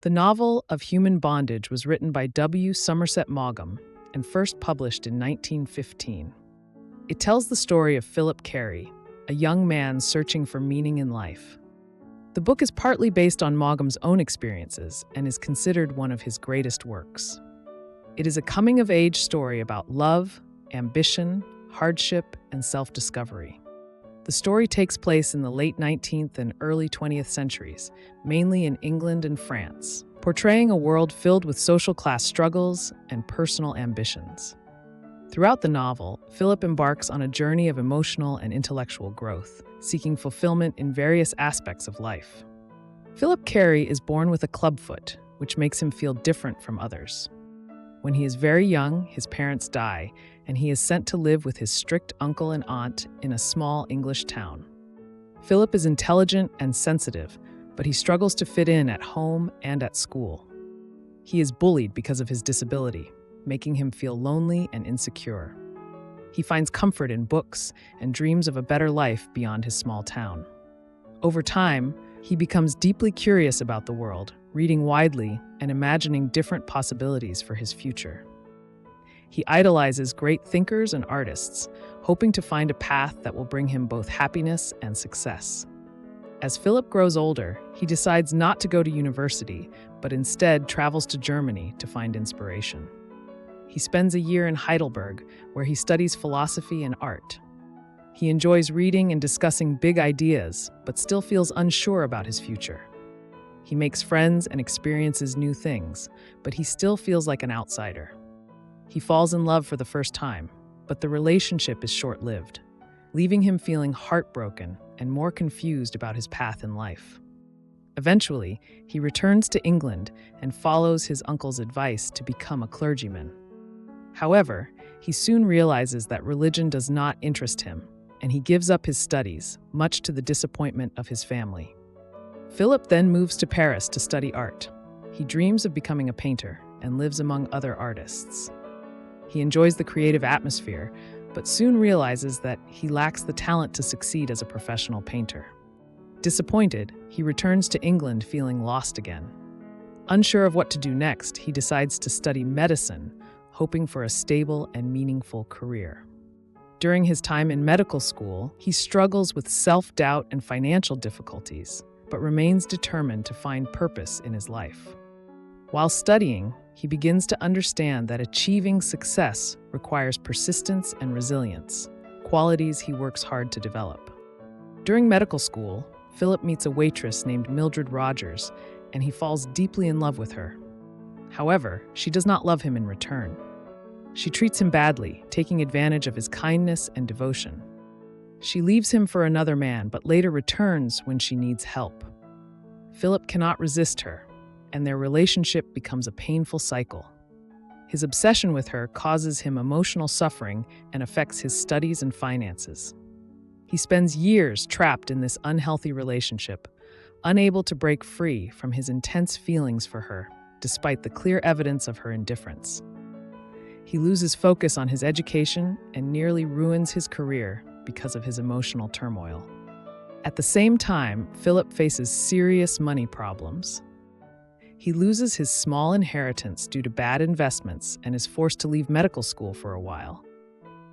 The novel of Human Bondage was written by W. Somerset Maugham and first published in 1915. It tells the story of Philip Carey, a young man searching for meaning in life. The book is partly based on Maugham's own experiences and is considered one of his greatest works. It is a coming-of-age story about love, ambition, hardship, and self-discovery. The story takes place in the late 19th and early 20th centuries, mainly in England and France, portraying a world filled with social class struggles and personal ambitions. Throughout the novel, Philip embarks on a journey of emotional and intellectual growth, seeking fulfillment in various aspects of life. Philip Carey is born with a clubfoot, which makes him feel different from others. When he is very young, his parents die, and he is sent to live with his strict uncle and aunt in a small English town. Philip is intelligent and sensitive, but he struggles to fit in at home and at school. He is bullied because of his disability, making him feel lonely and insecure. He finds comfort in books and dreams of a better life beyond his small town. Over time, he becomes deeply curious about the world, reading widely and imagining different possibilities for his future. He idolizes great thinkers and artists, hoping to find a path that will bring him both happiness and success. As Philip grows older, he decides not to go to university, but instead travels to Germany to find inspiration. He spends a year in Heidelberg, where he studies philosophy and art. He enjoys reading and discussing big ideas, but still feels unsure about his future. He makes friends and experiences new things, but he still feels like an outsider. He falls in love for the first time, but the relationship is short-lived, leaving him feeling heartbroken and more confused about his path in life. Eventually, he returns to England and follows his uncle's advice to become a clergyman. However, he soon realizes that religion does not interest him, and he gives up his studies, much to the disappointment of his family. Philip then moves to Paris to study art. He dreams of becoming a painter and lives among other artists. He enjoys the creative atmosphere, but soon realizes that he lacks the talent to succeed as a professional painter. Disappointed, he returns to England feeling lost again. Unsure of what to do next, he decides to study medicine, hoping for a stable and meaningful career. During his time in medical school, he struggles with self-doubt and financial difficulties, but remains determined to find purpose in his life. While studying, he begins to understand that achieving success requires persistence and resilience, qualities he works hard to develop. During medical school, Philip meets a waitress named Mildred Rogers, and he falls deeply in love with her. However, she does not love him in return. She treats him badly, taking advantage of his kindness and devotion. She leaves him for another man, but later returns when she needs help. Philip cannot resist her, and their relationship becomes a painful cycle. His obsession with her causes him emotional suffering and affects his studies and finances. He spends years trapped in this unhealthy relationship, unable to break free from his intense feelings for her, despite the clear evidence of her indifference. He loses focus on his education and nearly ruins his career because of his emotional turmoil. At the same time, Philip faces serious money problems. He loses his small inheritance due to bad investments and is forced to leave medical school for a while.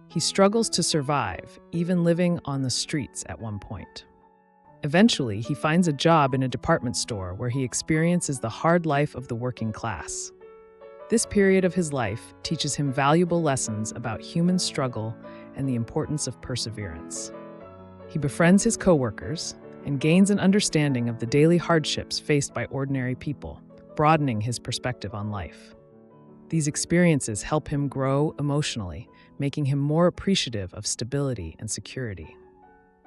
He struggles to survive, even living on the streets at one point. Eventually, he finds a job in a department store where he experiences the hard life of the working class. This period of his life teaches him valuable lessons about human struggle and the importance of perseverance. He befriends his coworkers and gains an understanding of the daily hardships faced by ordinary people, broadening his perspective on life. These experiences help him grow emotionally, making him more appreciative of stability and security.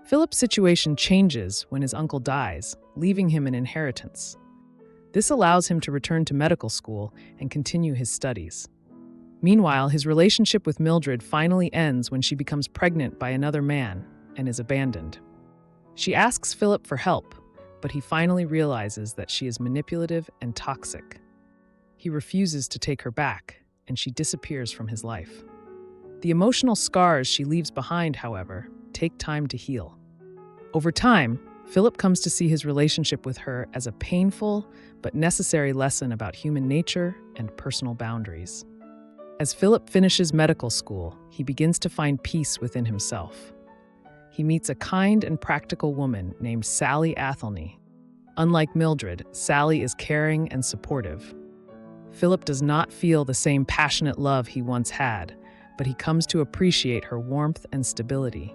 Philip's situation changes when his uncle dies, leaving him an inheritance. This allows him to return to medical school and continue his studies. Meanwhile, his relationship with Mildred finally ends when she becomes pregnant by another man and is abandoned. She asks Philip for help, but he finally realizes that she is manipulative and toxic. He refuses to take her back, and she disappears from his life. The emotional scars she leaves behind, however, take time to heal. Over time, Philip comes to see his relationship with her as a painful but necessary lesson about human nature and personal boundaries. As Philip finishes medical school, he begins to find peace within himself. He meets a kind and practical woman named Sally Athelney. Unlike Mildred, Sally is caring and supportive. Philip does not feel the same passionate love he once had, but he comes to appreciate her warmth and stability.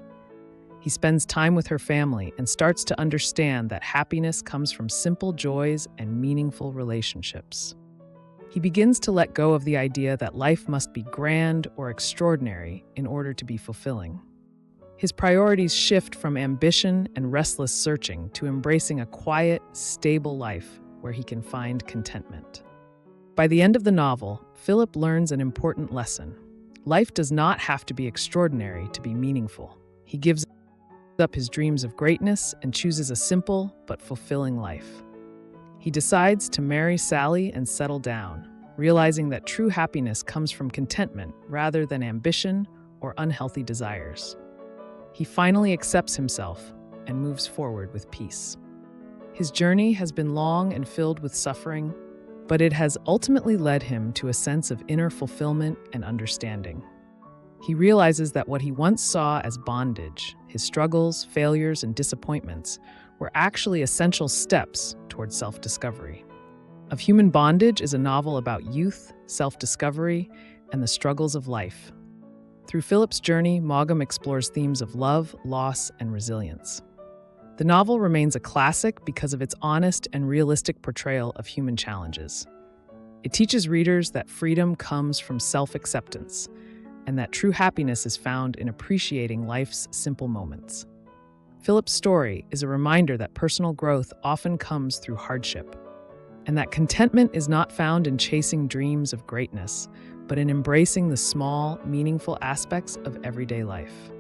He spends time with her family and starts to understand that happiness comes from simple joys and meaningful relationships. He begins to let go of the idea that life must be grand or extraordinary in order to be fulfilling. His priorities shift from ambition and restless searching to embracing a quiet, stable life where he can find contentment. By the end of the novel, Philip learns an important lesson. Life does not have to be extraordinary to be meaningful. He gives up his dreams of greatness and chooses a simple but fulfilling life. He decides to marry Sally and settle down, realizing that true happiness comes from contentment rather than ambition or unhealthy desires. He finally accepts himself and moves forward with peace. His journey has been long and filled with suffering, but it has ultimately led him to a sense of inner fulfillment and understanding. He realizes that what he once saw as bondage, his struggles, failures, and disappointments, were actually essential steps towards self-discovery. Of Human Bondage is a novel about youth, self-discovery, and the struggles of life. Through Philip's journey, Maugham explores themes of love, loss, and resilience. The novel remains a classic because of its honest and realistic portrayal of human challenges. It teaches readers that freedom comes from self-acceptance, and that true happiness is found in appreciating life's simple moments. Philip's story is a reminder that personal growth often comes through hardship, and that contentment is not found in chasing dreams of greatness, but in embracing the small, meaningful aspects of everyday life.